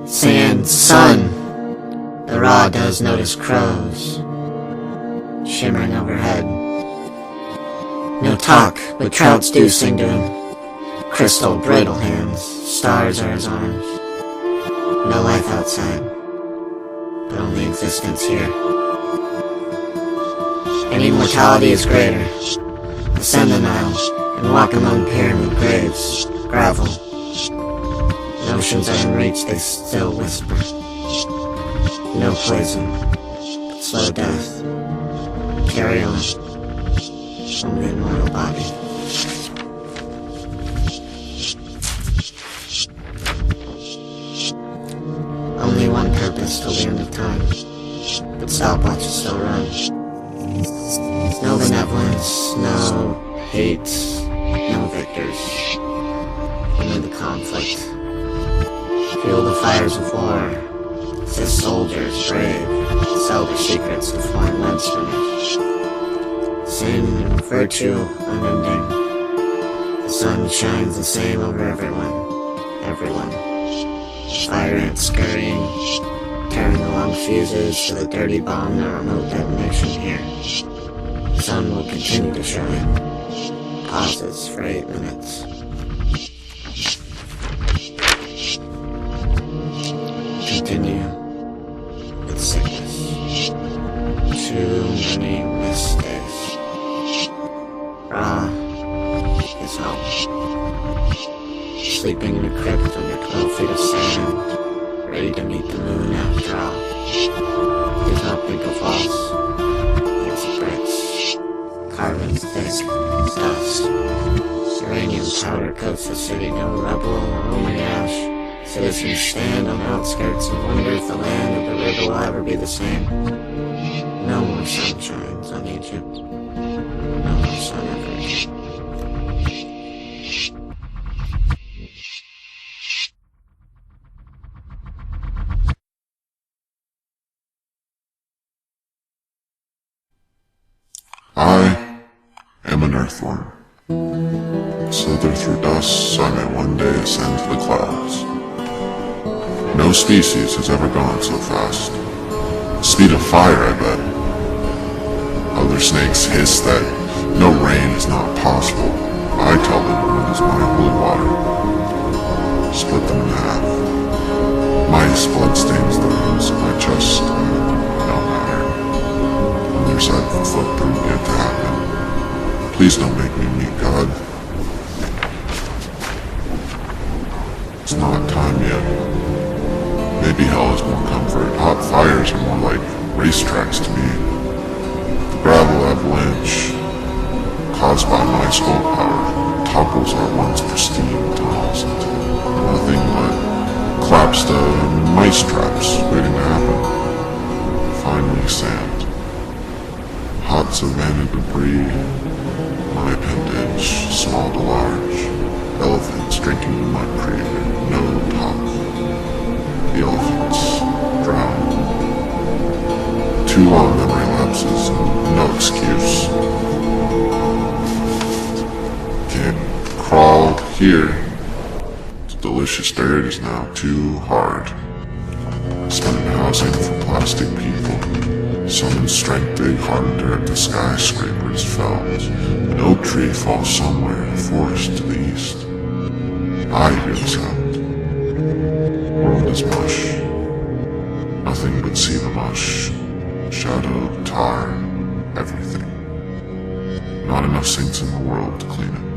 Sand, sun. The raw does notice crows shimmering overhead. No talk, but trouts do sing to him. Crystal brittle hands, stars are his arms. No life outside, but only existence here. And immortality is greater. Ascend the Nile and walk among pyramid graves, gravel. Notions are in reach, they still whisper. No poison, but slow death. Carry on from the immortal body. Only one purpose till the end of time, but stopwatches still run. No benevolence, no hate, no victors, only the conflict. Feel the fires of war. Assist soldiers brave, sell their secrets to foreign landsmen. Sin and virtue unending. The sun shines the same over everyone. Fire ants scurrying, tearing along fuses to the dirty bomb that remote detonation here. The sun will continue to shine. Pauses for 8 minutes. Continue. Sickness. Too many mistakes. Ra is home. Sleeping in a crypt under 12 feet of sand, ready to meet the moon after all. Does not think of walls. Thinks of bricks. Carbon thick. Dust. Uranium powder coats the city. No rubble or only ash. Citizens stand on the outskirts and wonder if the land of the river will ever be the same. No more sun shines on Egypt. No more sun ever again. I am an earthworm. Slither through dust, so I may one day ascend to the clouds. No species has ever gone so fast. Speed of fire, I bet. Other snakes hiss that no rain is not possible. I tell them it is my holy water. Split them in half. Mice blood stains the rooms of my chest. No matter. On their side of the footprint yet to happen. Please don't make me meet God. It's not time yet. Maybe hell is more comfort. Hot fires are more like racetracks to me. The gravel avalanche, caused by my skull power, topples our once pristine tunnels into nothing but collapsed mice traps waiting to happen. Finally sand. Hot savanna debris, my appendage, small to large. Elephants drinking the mud creek, no top. The elephants drown. Too long memory lapses, no excuse. Can crawl here. The delicious dirt is now too hard. Stunning housing for plastic people. Summon strength dig hardened dirt, the skyscrapers felled. An oak tree falls somewhere, forest to the east. I hear the sound. World is mush. Nothing but see the mush. Shadow, tar, everything. Not enough saints in the world to clean it.